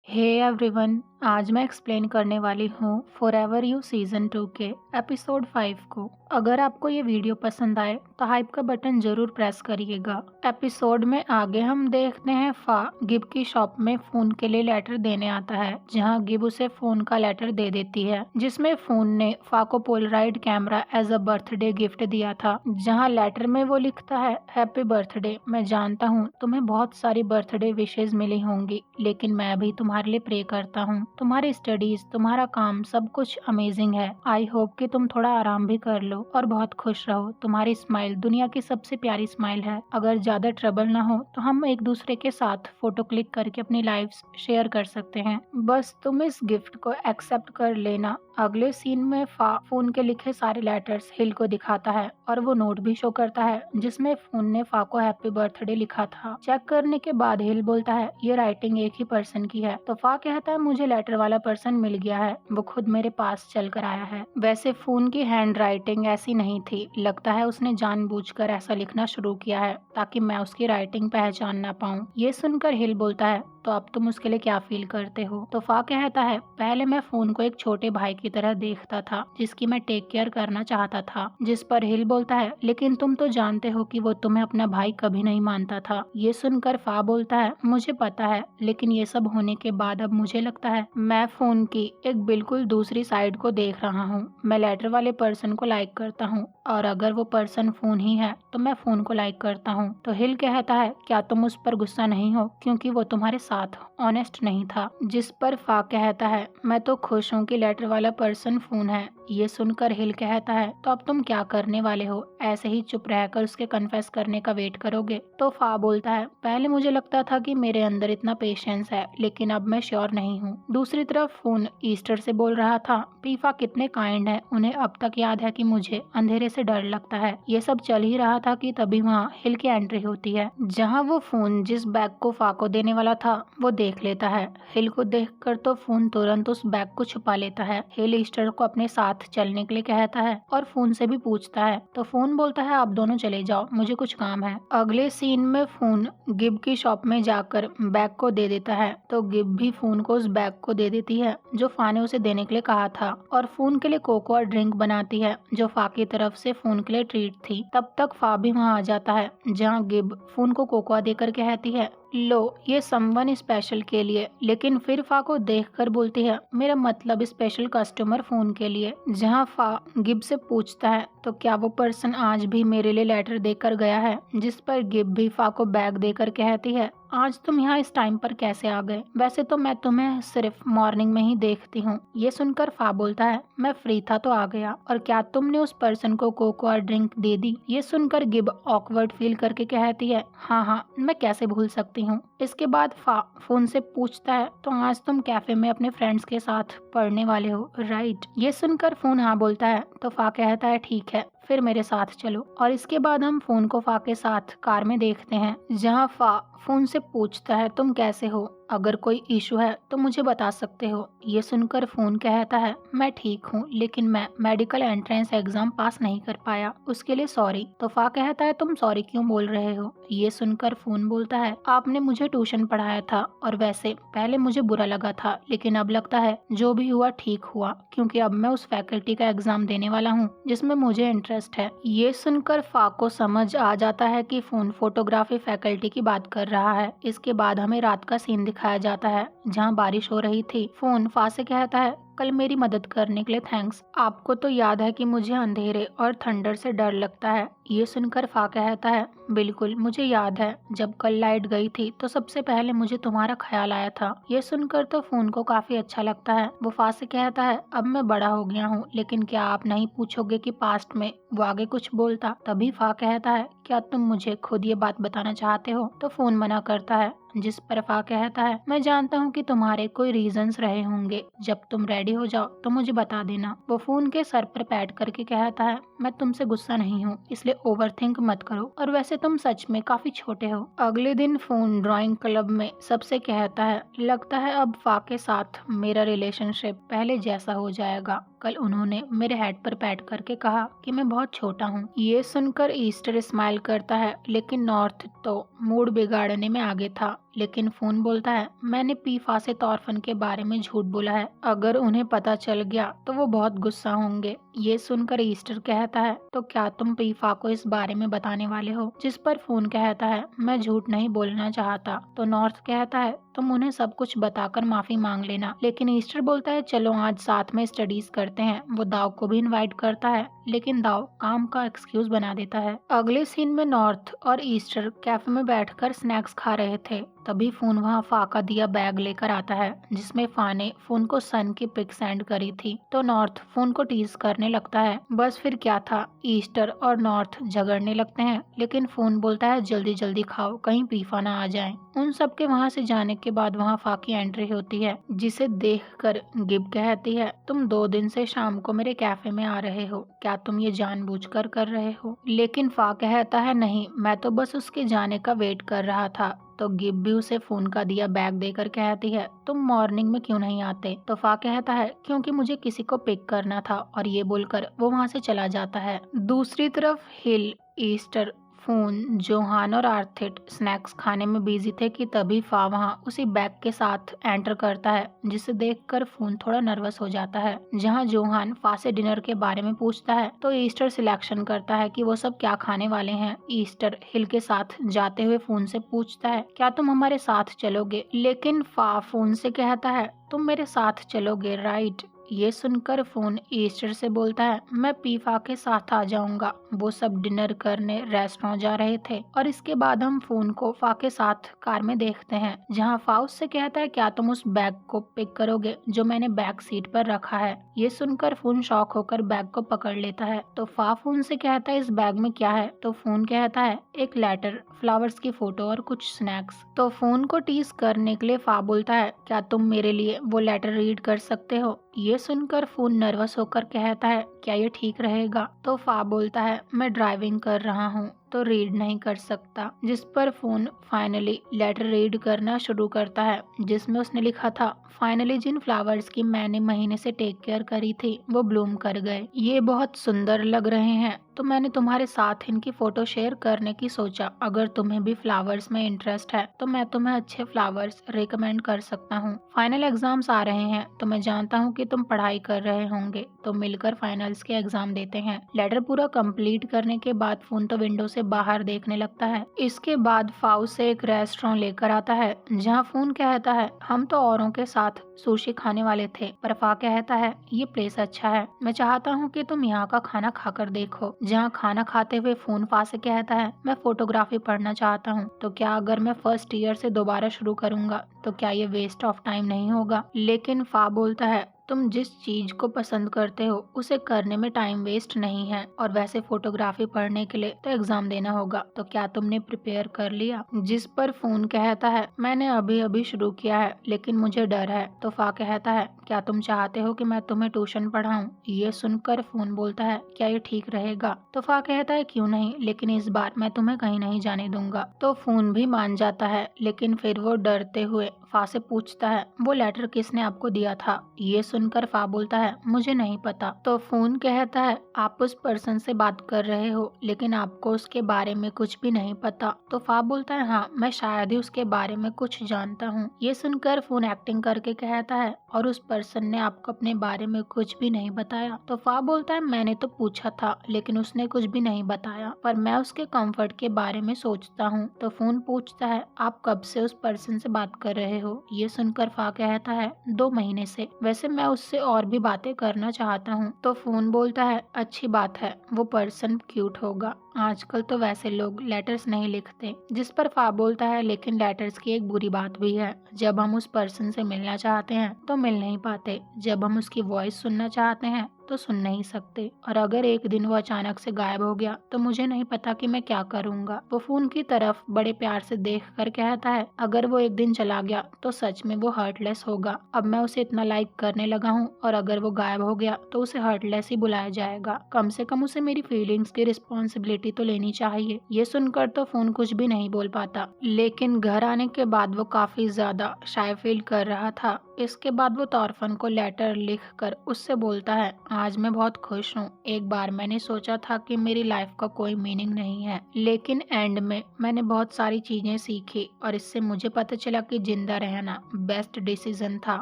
Hey everyone, आज मैं explain करने वाली हूँ फॉरएवर यू सीजन 2 के एपिसोड 5 को। अगर आपको ये वीडियो पसंद आए तो हाइप का बटन जरूर प्रेस करिएगा। एपिसोड में आगे हम देखते हैं फा गिब की शॉप में फोन के लिए लेटर देने आता है, जहाँ गिब उसे फोन का लेटर दे देती है, जिसमें फोन ने फा को Polaroid camera as a birthday gift दिया था। जहाँ लेटर में वो लिखता है, हैप्पी बर्थडे, मैं जानता हूँ तुम्हें बहुत सारी बर्थडे विशेज मिली होंगी, लेकिन मैं भी तुम्हारे लिए प्रे करता हूँ। तुम्हारी स्टडीज, तुम्हारा काम, सब कुछ अमेजिंग है। आई होप कि तुम थोड़ा आराम भी कर लो और बहुत खुश रहो। तुम्हारी स्माइल दुनिया की सबसे प्यारी स्माइल है। अगर ज्यादा ट्रबल ना हो तो हम एक दूसरे के साथ फोटो क्लिक करके अपनी लाइफ्स शेयर कर सकते हैं। बस तुम इस गिफ्ट को एक्सेप्ट कर लेना। अगले सीन में फा फोन के लिखे सारे लेटर्स हिल को दिखाता है और वो नोट भी शो करता है जिसमें फोन ने फा को हैप्पी बर्थडे लिखा था। चेक करने के बाद हिल बोलता है, ये राइटिंग एक ही पर्सन की है। तो फा कहता है, मुझे लेटर वाला पर्सन मिल गया है, वो खुद मेरे पास चल कर आया है। वैसे फोन की हैंड राइटिंग ऐसी नहीं थी, लगता है उसने जानबूझकर ऐसा लिखना शुरू किया है ताकि मैं उसकी राइटिंग पहचान ना पाऊँ। ये सुनकर हिल बोलता है, तो अब तुम उसके लिए क्या फील करते हो? तो फा कहता है, पहले मैं फोन को एक छोटे भाई की तरह देखता था जिसकी मैं टेक केयर करना चाहता था। जिस पर हिल बोलता है, लेकिन तुम तो जानते हो कि वो तुम्हें अपना भाई कभी नहीं मानता था। ये सुनकर फा बोलता है, मुझे पता है, लेकिन ये सब होने के बाद अब मुझे लगता है मैं फोन की एक बिल्कुल दूसरी साइड को देख रहा हूँ। मैं लेटर वाले पर्सन को लाइक करता हूँ और अगर वो पर्सन फोन ही है तो मैं फोन को लाइक करता हूँ। तो हिल कहता है, क्या तुम उस पर गुस्सा नहीं हो क्योंकि वो तुम्हारे साथ ऑनेस्ट नहीं था? जिस पर फा कहता है, मैं तो खुश हूँ कि लेटर वाला पर्सन फोन है। ये सुनकर हिल कहता है, तो अब तुम क्या करने वाले हो? ऐसे ही चुप रहकर उसके कन्फेस करने का वेट करोगे? तो फा बोलता है, पहले मुझे लगता था कि मेरे अंदर इतना पेशेंस है, लेकिन अब मैं श्योर नहीं हूँ। दूसरी तरफ फोन ईस्टर से बोल रहा था, पीफा कितने काइंड है, उन्हें अब तक याद है कि मुझे अंधेरे से डर लगता है। ये सब चल ही रहा था कि तभी वहाँ हिल की एंट्री होती है, जहाँ वो फोन जिस बैग को फा को देने वाला था वो देख लेता है। हिल को देखकर तो फोन तुरंत उस बैग को छुपा लेता है। हिल ईस्टर को अपने साथ चलने के लिए कहता है और फोन से भी पूछता है, तो फोन बोलता है, आप दोनों चले जाओ, मुझे कुछ काम है। अगले सीन में फोन गिब की शॉप में जाकर बैग को दे देता है, तो गिब भी फोन को उस बैग को दे देती है जो फा ने उसे देने के लिए कहा था, और फोन के लिए कोको और ड्रिंक बनाती है जो फा की तरफ से फोन के लिए ट्रीट थी। तब तक फा भी वहाँ आ जाता है, जहाँ गिब फोन को कोकोआ देकर कहती है, लो ये समवन स्पेशल के लिए। लेकिन फिर फा को देखकर बोलती है, मेरा मतलब स्पेशल कस्टमर फोन के लिए। जहाँ फा गिब से पूछता है, तो क्या वो पर्सन आज भी मेरे लिए लेटर देकर गया है? जिस पर गिब भी फा को बैग देकर कहती है, आज तुम यहाँ इस टाइम पर कैसे आ गए? वैसे तो मैं तुम्हें सिर्फ मॉर्निंग में ही देखती हूँ। ये सुनकर फा बोलता है, मैं फ्री था तो आ गया। और क्या तुमने उस पर्सन को कोको और ड्रिंक दे दी? ये सुनकर गिब ऑकवर्ड फील करके कहती है, हाँ हाँ, मैं कैसे भूल सकती हूँ। इसके बाद फा फोन से पूछता है, तो आज तुम कैफे में अपने फ्रेंड्स के साथ पढ़ने वाले हो, राइट? ये सुनकर फोन हाँ बोलता है, तो फा कहता है, ठीक है, फिर मेरे साथ चलो। और इसके बाद हम फोन को फा के साथ कार में देखते हैं, जहाँ फा फोन से पूछता है, तुम कैसे हो? अगर कोई इशू है तो मुझे बता सकते हो। ये सुनकर फोन कहता है, मैं ठीक हूँ, लेकिन मैं मेडिकल एंट्रेंस एग्जाम पास नहीं कर पाया, उसके लिए सॉरी। तो फा कहता है, तुम सॉरी क्यों बोल रहे हो? ये सुनकर फोन बोलता है, आपने मुझे ट्यूशन पढ़ाया था और वैसे पहले मुझे बुरा लगा था, लेकिन अब लगता है जो भी हुआ ठीक हुआ, क्योंकि अब मैं उस फैकल्टी का एग्जाम देने वाला हूँ जिसमें मुझे इंटरेस्ट है। ये सुनकर फा को समझ आ जाता है कि फोन फोटोग्राफी फैकल्टी की बात कर रहा है। इसके बाद हमें रात का सीन दिखाया जाता है, जहाँ बारिश हो रही थी। फोन फा से कहता है, कल मेरी मदद करने के लिए थैंक्स। आपको तो याद है कि मुझे अंधेरे और थंडर से डर लगता है। ये सुनकर फा कहता है, बिल्कुल मुझे याद है, जब कल लाइट गई थी तो सबसे पहले मुझे तुम्हारा ख्याल आया था। ये सुनकर तो फोन को काफी अच्छा लगता है। वो फा से कहता है, अब मैं बड़ा हो गया हूँ, लेकिन क्या आप नहीं पूछोगे कि पास्ट में वो आगे कुछ बोलता? तभी फा कहता है, क्या तुम मुझे खुद ये बात बताना चाहते हो? तो फोन मना करता है, जिस पर फा कहता है, मैं जानता हूँ कि तुम्हारे कोई रीजंस रहे होंगे, जब तुम रेडी हो जाओ तो मुझे बता देना। वो फोन के सर पर पैट करके कहता है, मैं तुमसे गुस्सा नहीं हूँ, इसलिए ओवरथिंक मत करो, और वैसे तुम सच में काफी छोटे हो। अगले दिन फोन ड्राइंग क्लब में सबसे कहता है, लगता है अब फा के साथ मेरा रिलेशनशिप पहले जैसा हो जाएगा। कल उन्होंने मेरे हेड पर पैट करके कहा कि मैं बहुत छोटा हूँ। ये सुनकर ईस्टर स्माइल करता है, लेकिन नॉर्थ तो मूड बिगाड़ने में आगे था। लेकिन फोन बोलता है, मैंने पीफा से ऑर्फन के बारे में झूठ बोला है। अगर उन्हें पता चल गया तो वो बहुत गुस्सा होंगे। ये सुनकर ईस्टर कहता है, तो क्या तुम पीफा को इस बारे में बताने वाले हो? जिस पर फोन कहता है, मैं झूठ नहीं बोलना चाहता। तो नॉर्थ कहता है, तुम उन्हें सब कुछ बताकर माफी मांग लेना। लेकिन ईस्टर बोलता है, चलो आज साथ में स्टडीज करते हैं। वो दाव को भी इनवाइट करता है, लेकिन दाव काम का एक्सक्यूज बना देता है। अगले सीन में नॉर्थ और ईस्टर कैफे में बैठकर स्नैक्स खा रहे थे। तभी फोन वहाँ फा का दिया बैग लेकर आता है, जिसमें फा ने फोन को सन की पिक सेंड करी थी। तो नॉर्थ फोन को टीज करने लगता है। बस फिर क्या था, ईस्टर और नॉर्थ झगड़ने लगते हैं, लेकिन फोन बोलता है जल्दी जल्दी खाओ, कहीं पीफा ना आ जाए। उन सबके वहाँ से जाने के बाद वहाँ फा की एंट्री होती है, जिसे देखकर गिब कहती है, तुम 2 दिन से शाम को मेरे कैफे में आ रहे हो, क्या तुम ये जानबूझकर कर रहे हो? लेकिन फा कहता है, नहीं, मैं तो बस उसके जाने का वेट कर रहा था। तो गिब भी उसे फोन का दिया बैग देकर कहती है, तुम मॉर्निंग में क्यों नहीं आते? तो फा कहता है, क्योंकि मुझे किसी को पिक करना था, और ये बोलकर वो वहाँ से चला जाता है। दूसरी तरफ हिल, ईस्टर, फोन, जोहान और आर्थिट स्नैक्स खाने में बिजी थे कि तभी फा वहाँ उसी बैग के साथ एंटर करता है, जिसे देखकर फोन थोड़ा नर्वस हो जाता है। जहाँ जोहान फा से डिनर के बारे में पूछता है, तो ईस्टर सिलेक्शन करता है कि वो सब क्या खाने वाले हैं। ईस्टर हिल के साथ जाते हुए फोन से पूछता है, क्या तुम हमारे साथ चलोगे? लेकिन फा फोन से कहता है, तुम मेरे साथ चलोगे, राइट? ये सुनकर फोन ईस्टर से बोलता है, मैं पीफा के साथ आ जाऊंगा। वो सब डिनर करने रेस्टोरेंट जा रहे थे, और इसके बाद हम फोन को फा के साथ कार में देखते हैं, जहां फा उससे कहता है, क्या तुम उस बैग को पिक करोगे जो मैंने बैक सीट पर रखा है? ये सुनकर फोन शॉक होकर बैग को पकड़ लेता है। तो फा फोन से कहता है, इस बैग में क्या है? तो फोन कहता है, एक लेटर, फ्लावर्स की फोटो और कुछ स्नैक्स। तो फोन को टीज करने के लिए फा बोलता है, क्या तुम मेरे लिए वो लेटर रीड कर सकते हो? ये सुनकर फोन नर्वस होकर कहता है, क्या ये ठीक रहेगा? तो फा बोलता है, मैं ड्राइविंग कर रहा हूँ तो रीड नहीं कर सकता। जिस पर फोन फाइनली लेटर रीड करना शुरू करता है, जिसमें उसने लिखा था, फाइनली जिन फ्लावर्स की मैंने महीने से टेक केयर करी थी वो ब्लूम कर गए। ये बहुत सुंदर लग रहे हैं, तो मैंने तुम्हारे साथ इनकी फोटो शेयर करने की सोचा। अगर तुम्हें भी फ्लावर्स में इंटरेस्ट है तो मैं तुम्हें अच्छे फ्लावर्स रिकमेंड कर सकता हूँ। फाइनल एग्जाम्स आ रहे हैं, तो मैं जानता हूँ कि तुम पढ़ाई कर रहे होंगे, तो मिलकर फाइनल्स के एग्जाम देते हैं। लेटर पूरा कंप्लीट करने के बाद फोन तो विंडो से बाहर देखने लगता है। इसके बाद फाउ से एक रेस्टोरेंट लेकर आता है, जहाँ फोन कहता है, हम तो औरों के साथ सुशी खाने वाले थे, पर फा कहता है, ये प्लेस अच्छा है, मैं चाहता हूँ कि तुम यहाँ का खाना खाकर देखो। जहाँ खाना खाते हुए फोन फा से कहता है, मैं फोटोग्राफी पढ़ना चाहता हूँ, तो क्या अगर मैं फर्स्ट ईयर से दोबारा शुरू करूँगा तो क्या ये वेस्ट ऑफ टाइम नहीं होगा? लेकिन फा बोलता है, तुम जिस चीज को पसंद करते हो उसे करने में टाइम वेस्ट नहीं है, और वैसे फोटोग्राफी पढ़ने के लिए तो एग्जाम देना होगा, तो क्या तुमने प्रिपेयर कर लिया? जिस पर फोन कहता है, मैंने अभी अभी शुरू किया है, लेकिन मुझे डर है। तो फा कहता है, क्या तुम चाहते हो कि मैं तुम्हें ट्यूशन पढ़ाऊं? ये सुनकर फोन बोलता है, क्या ये ठीक रहेगा? तो फा कहता है, क्यों नहीं, लेकिन इस बार मैं तुम्हें कहीं नहीं जाने दूंगा। तो फोन भी मान जाता है, लेकिन फिर वो डरते हुए फा से पूछता है, वो लेटर किसने आपको दिया था? ये सुनकर फा बोलता है, मुझे नहीं पता। तो फोन कहता है, आप उस पर्सन से बात कर रहे हो, लेकिन आपको उसके बारे में कुछ भी नहीं पता। तो फा बोलता है, हाँ, मैं शायद ही उसके बारे में कुछ जानता हूँ। ये सुनकर फोन एक्टिंग करके कहता है, और उस पर्सन ने आपको अपने बारे में कुछ भी नहीं बताया? तो फा बोलता है, मैंने तो पूछा था, लेकिन उसने कुछ भी नहीं बताया, पर मैं उसके कंफर्ट के बारे में सोचता हूँ। तो फोन पूछता है, आप कब से उस पर्सन से बात कर रहे हो? ये सुनकर फा कहता है, 2 महीने से। वैसे मैं उससे और भी बातें करना चाहता हूँ। तो फोन बोलता है, अच्छी बात है, वो पर्सन क्यूट होगा। आजकल तो वैसे लोग लेटर्स नहीं लिखते। जिस पर फा बोलता है, लेकिन लेटर्स की एक बुरी बात भी है, जब हम उस पर्सन से मिलना चाहते हैं तो मिल नहीं पाते, जब हम उसकी वॉइस सुनना चाहते हैं तो सुन नहीं सकते, और अगर एक दिन वो अचानक से गायब हो गया तो मुझे नहीं पता कि मैं क्या करूँगा। वो फोन की तरफ बड़े प्यार से देख कर कहता है, अगर वो एक दिन चला गया तो सच में वो हर्टलेस होगा। अब मैं उसे इतना लाइक करने लगा हूँ, और अगर वो गायब हो गया तो उसे हर्टलेस ही बुलाया जाएगा। कम से कम उसे मेरी फीलिंग्स की रिस्पॉन्सिबिलिटी तो लेनी चाहिए। ये सुनकर तो फोन कुछ भी नहीं बोल पाता, लेकिन घर आने के बाद वो काफी ज्यादा शाय फील कर रहा था। इसके बाद वो तॉर्फन को लेटर लिख कर उससे बोलता है, आज मैं बहुत खुश हूँ। एक बार मैंने सोचा था कि मेरी लाइफ का कोई मीनिंग नहीं है, लेकिन एंड में मैंने बहुत सारी चीजें सीखी और इससे मुझे पता चला कि जिंदा रहना बेस्ट डिसीजन था।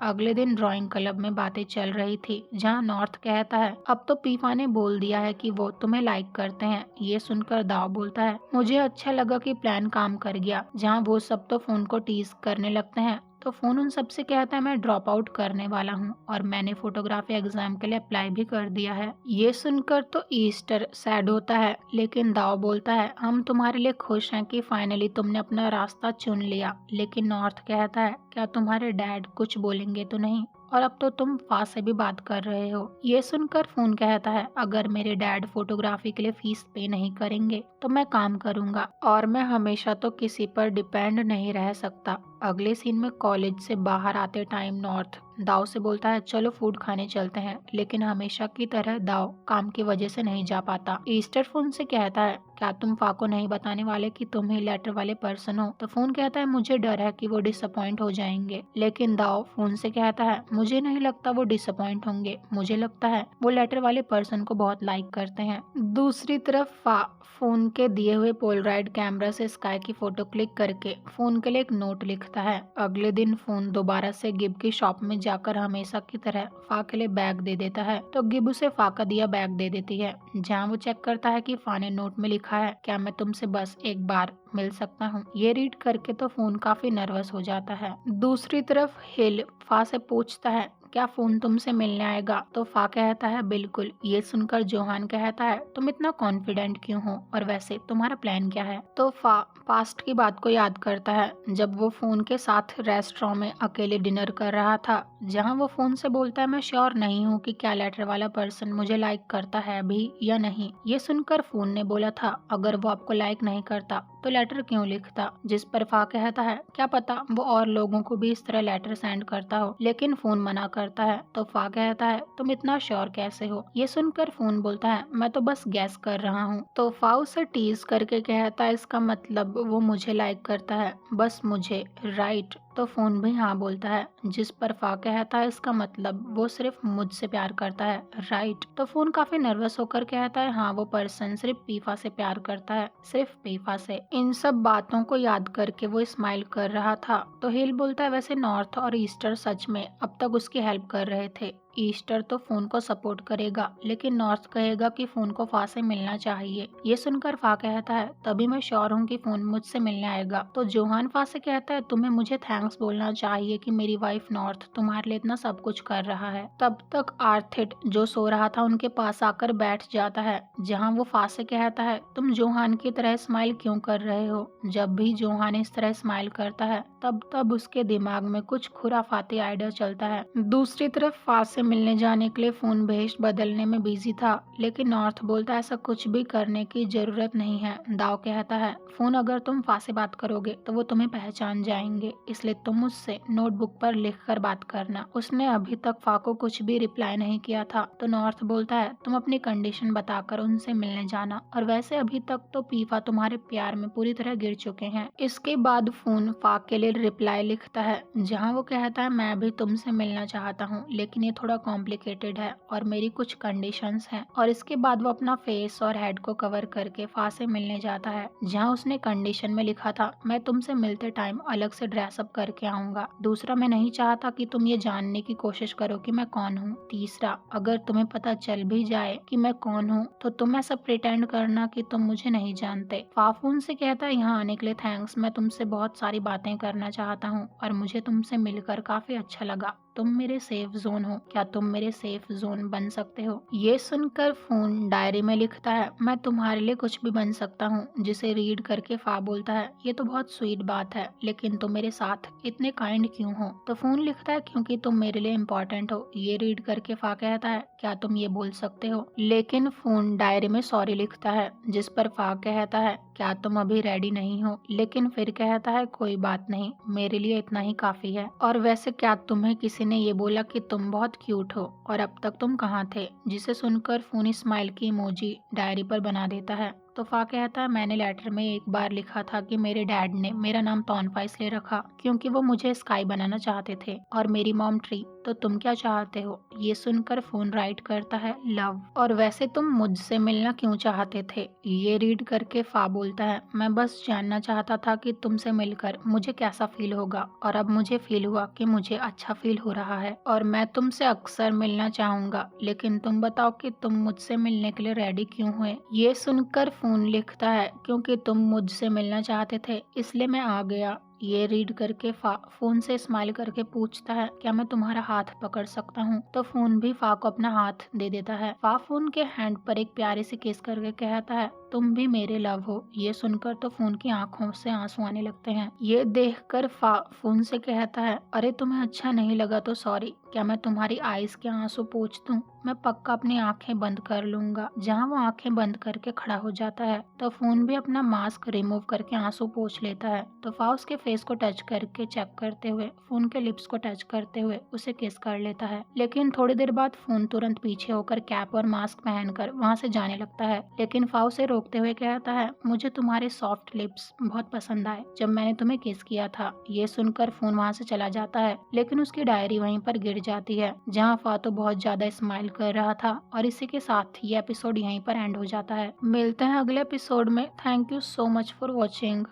अगले दिन ड्राइंग क्लब में बातें चल रही थी, जहाँ नॉर्थ कहता है अब तो पीफा ने बोल दिया है कि वो तुम्हें लाइक करते हैं। ये सुनकर दाव बोलता है मुझे अच्छा लगा कि प्लान काम कर गया। जहाँ वो सब तो फोन को टीज करने लगते हैं तो फोन उन सबसे कहता है मैं ड्रॉप आउट करने वाला हूँ और मैंने फोटोग्राफी एग्जाम के लिए अप्लाई भी कर दिया है। ये सुनकर तो ईस्टर सैड होता है, लेकिन दाव बोलता है हम तुम्हारे लिए खुश हैं कि फाइनली तुमने अपना रास्ता चुन लिया। लेकिन नॉर्थ कहता है क्या तुम्हारे डैड कुछ बोलेंगे तो नहीं, और अब तो तुम फा से भी बात कर रहे हो। ये सुनकर फोन कहता है अगर मेरे डैड फोटोग्राफी के लिए फीस पे नहीं करेंगे तो मैं काम करूंगा और मैं हमेशा तो किसी पर डिपेंड नहीं रह सकता। अगले सीन में कॉलेज से बाहर आते टाइम नॉर्थ दाव से बोलता है चलो फूड खाने चलते हैं, लेकिन हमेशा की तरह दाव काम की वजह से नहीं जा पाता। ईस्टर फोन से कहता है क्या तुम फा को नहीं बताने वाले कि तुम ही लेटर वाले पर्सन हो। तो फोन कहता है मुझे डर है कि वो डिसअपॉइंट हो जाएंगे, लेकिन दाव फोन से कहता है मुझे नहीं लगता वो डिसअपॉइंट होंगे, मुझे लगता है वो लेटर वाले पर्सन को बहुत लाइक करते हैं। दूसरी तरफ फा फोन के दिए हुए पोलराइड कैमरा से स्काई की फोटो क्लिक करके फोन के लिए एक नोट लिखता है। अगले दिन फोन दोबारा से गिब की शॉप में जाकर हमेशा की तरह फा के लिए बैग दे देता है, तो गिब उसे फा का दिया बैग दे देती है। जहाँ वो चेक करता है कि फा ने नोट में लिखा है क्या मैं तुमसे बस एक बार मिल सकता हूँ। ये रीड करके तो फोन काफी नर्वस हो जाता है। दूसरी तरफ हिल फा से पूछता है क्या फोन तुमसे मिलने आएगा, तो फा कहता है बिल्कुल। ये सुनकर जोहान कहता है तुम इतना कॉन्फिडेंट क्यों हो और वैसे तुम्हारा प्लान क्या है। तो फा पास्ट की बात को याद करता है जब वो फोन के साथ रेस्टोरेंट में अकेले डिनर कर रहा था, जहाँ वो फोन से बोलता है मैं श्योर नहीं हूँ कि क्या लेटर वाला पर्सन मुझे लाइक करता है भी या नहीं। ये सुनकर फोन ने बोला था अगर वो आपको लाइक नहीं करता तो लेटर क्यों लिखता, जिस पर फा कहता है क्या पता वो और लोगों को भी इस तरह लेटर सेंड करता हो, लेकिन फोन मना करता है। तो फा कहता है तुम इतना श्योर कैसे हो। ये सुनकर फोन बोलता है मैं तो बस गैस कर रहा हूँ। तो फा उसे टीज करके कहता है इसका मतलब वो मुझे लाइक करता है, बस मुझे, राइट। तो फोन भी हाँ बोलता है, जिस पर फा कहता है इसका मतलब वो सिर्फ मुझसे प्यार करता है, राइट। तो फोन काफी नर्वस होकर कहता है हाँ वो पर्सन सिर्फ पीफा से प्यार करता है, सिर्फ पीफा से। इन सब बातों को याद करके वो स्माइल कर रहा था। तो हिल बोलता है वैसे नॉर्थ और ईस्टर सच में अब तक उसकी हेल्प कर रहे थे। ईस्टर तो फोन को सपोर्ट करेगा, लेकिन नॉर्थ कहेगा कि फोन को फा से मिलना चाहिए। ये सुनकर फा कहता है तभी मैं श्योर हूँ कि फोन मुझसे मिलने आएगा। तो जोहान फा से कहता है तुम्हें मुझे थैंक्स बोलना चाहिए कि मेरी वाइफ नॉर्थ तुम्हारे लिए इतना सब कुछ कर रहा है। तब तक आर्थिट जो सो रहा था उनके पास आकर बैठ जाता है, जहाँ वो फा से कहता है तुम जोहान की तरह स्माइल क्यों कर रहे हो। जब भी जोहान इस तरह स्माइल करता है तब उसके दिमाग में कुछ खुराफाती आइडिया चलता है। दूसरी तरफ फा से मिलने जाने के लिए फोन भेष बदलने में बिजी था, लेकिन नॉर्थ बोलता है ऐसा कुछ भी करने की जरूरत नहीं है। दाव कहता है फोन अगर तुम फा से बात करोगे तो वो तुम्हें पहचान जाएंगे, इसलिए तुम मुझसे नोटबुक पर लिखकर बात करना। उसने अभी तक फा को कुछ भी रिप्लाई नहीं किया था। तो नॉर्थ बोलता है तुम अपनी कंडीशन बताकर उनसे मिलने जाना, और वैसे अभी तक तो पीफा तुम्हारे प्यार में पूरी तरह गिर चुके हैं। इसके बाद फोन फा के लिए रिप्लाई लिखता है, जहाँ वो कहता है मैं भी तुमसे मिलना चाहता हूँ, लेकिन ये थोड़ा कॉम्प्लिकेटेड है और मेरी कुछ कंडीशंस हैं। और इसके बाद वो अपना फेस और हेड को कवर करके फा से मिलने जाता है, जहाँ उसने कंडीशन में लिखा था मैं तुमसे मिलते टाइम अलग से ड्रेसअप करके आऊंगा। दूसरा, मैं नहीं चाहता कि तुम ये जानने की कोशिश करो कि मैं कौन हूँ। तीसरा, अगर तुम्हें पता चल भी जाए कि मैं कौन हूँ तो तुम ऐसा प्रिटेंड करना कि तुम मुझे नहीं जानते। फाफून से कहता है यहाँ आने के लिए थैंक्स, मैं तुमसे बहुत सारी बातें करना चाहता हूँ और मुझे तुमसे मिलकर काफी अच्छा लगा। तुम मेरे सेफ जोन हो, क्या तुम मेरे सेफ जोन बन सकते हो। ये सुनकर फोन डायरी में लिखता है मैं तुम्हारे लिए कुछ भी बन सकता हूँ, जिसे रीड करके फा बोलता है ये तो बहुत स्वीट बात है, लेकिन तुम मेरे साथ इतने काइंड क्यों हो। तो फोन लिखता है क्योंकि तुम मेरे लिए इम्पोर्टेंट हो। ये रीड करके फा कहता है क्या तुम ये बोल सकते हो, लेकिन फोन डायरी में सॉरी लिखता है, जिस पर फा कहता है क्या तुम अभी रेडी नहीं हो, लेकिन फिर कहता है कोई बात नहीं, मेरे लिए इतना ही काफी है। और वैसे क्या तुम्हें किसी ने ये बोला कि तुम बहुत क्यूट हो और अब तक तुम कहाँ थे, जिसे सुनकर फोन स्माइल की इमोजी डायरी पर बना देता है। तो फा कहता है मैंने लेटर में एक बार लिखा था कि मेरे डैड ने मेरा नाम तोनफा इसलिए रखा क्योंकि वो मुझे स्काई बनाना चाहते थे और मेरी मॉम ट्री। तो तुम क्या चाहते हो? ये सुनकर फोन राइट करता है लव। और वैसे तुम मुझसे मिलना क्यों चाहते थे? ये रीड करके फा बोलता है मैं बस जानना चाहता था कि तुमसे मिलकर मुझे कैसा फील होगा और अब मुझे फील हुआ कि मुझे अच्छा फील हो रहा है और मैं तुमसे अक्सर मिलना चाहूंगा, लेकिन तुम बताओ कि तुम मुझसे मिलने के लिए रेडी क्यों हुए? ये सुनकर फोन लिखता है क्योंकि तुम मुझसे मिलना चाहते थे इसलिए मैं आ गया। ये रीड करके फा फोन से स्माइल करके पूछता है क्या मैं तुम्हारा हाथ पकड़ सकता हूँ? तो फोन भी फा को अपना हाथ दे देता है। फा फोन के हैंड पर एक प्यारी सी किस करके कहता है तुम भी मेरे लव हो। ये सुनकर तो फोन की आंखों से आंसू आने लगते हैं। ये देखकर फा फोन से कहता है अरे तुम्हें अच्छा नहीं लगा तो सॉरी, क्या मैं तुम्हारी आईज के आंसू पोंछ दूं? मैं पक्का अपनी आंखें बंद कर लूंगा। जहाँ वो आंखें बंद करके खड़ा हो जाता है तो फोन भी अपना मास्क रिमूव करके आंसू पोंछ लेता है। तो फा उसके फेस को टच करके चेक करते हुए फोन के लिप्स को टच करते हुए उसे किस कर लेता है। लेकिन थोड़ी देर बाद फोन तुरंत पीछे होकर कैप और मास्क पहनकर वहाँ से जाने लगता है। लेकिन फा उसे रोकते हुए कहता है मुझे तुम्हारे सॉफ्ट लिप्स बहुत पसंद आए जब मैंने तुम्हें किस किया था। ये सुनकर फोन वहाँ से चला जाता है लेकिन उसकी डायरी वहीं पर गिर जाती है जहाँ फा तो बहुत ज्यादा स्माइल कर रहा था। और इसी के साथ ये एपिसोड यहीं पर एंड हो जाता है। मिलते हैं अगले एपिसोड में। Thank you so much for watching.